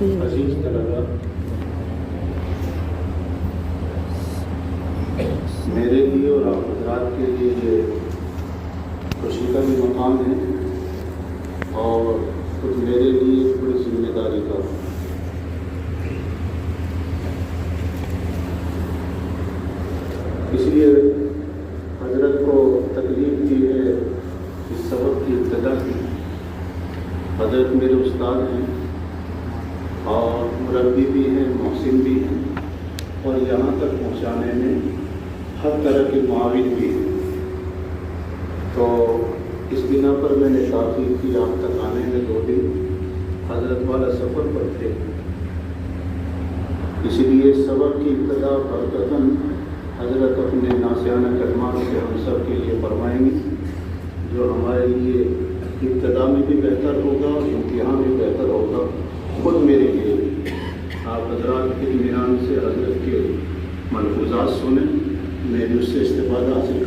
عزیز طلباء، میرے لیے اور آپ حضرات کے لیے یہ خوشی کا بھی مقام ہے اور خود میرے لیے ایک بڑی ذمہ داری کا۔ اس لیے حضرت کو تکلیف دی ہے اس سبق کی ابتدا کی۔ حضرت میرے استاد ہیں اور مربی بھی ہیں، محسن بھی ہیں اور یہاں تک پہنچانے میں ہر طرح کے معاون بھی ہیں۔ تو اس بنا پر میں نے تاخیر کی، آپ تک آنے میں 2 دن حضرت والا سفر پر تھے، اس لیے سبق کی ابتدا برکتاً حضرت اپنے ناسیانہ کلمات سے ہم سب کے لیے فرمائیں گے، جو ہمارے لیے ابتدا میں بھی بہتر ہوگا اور امتحان بھی بہتر ہوگا۔ خود میرے لیے آپ حضرات کے اطمینان سے حضرت کے ملفوظات سنیں، میں بھی اس سے استفادہ حاصل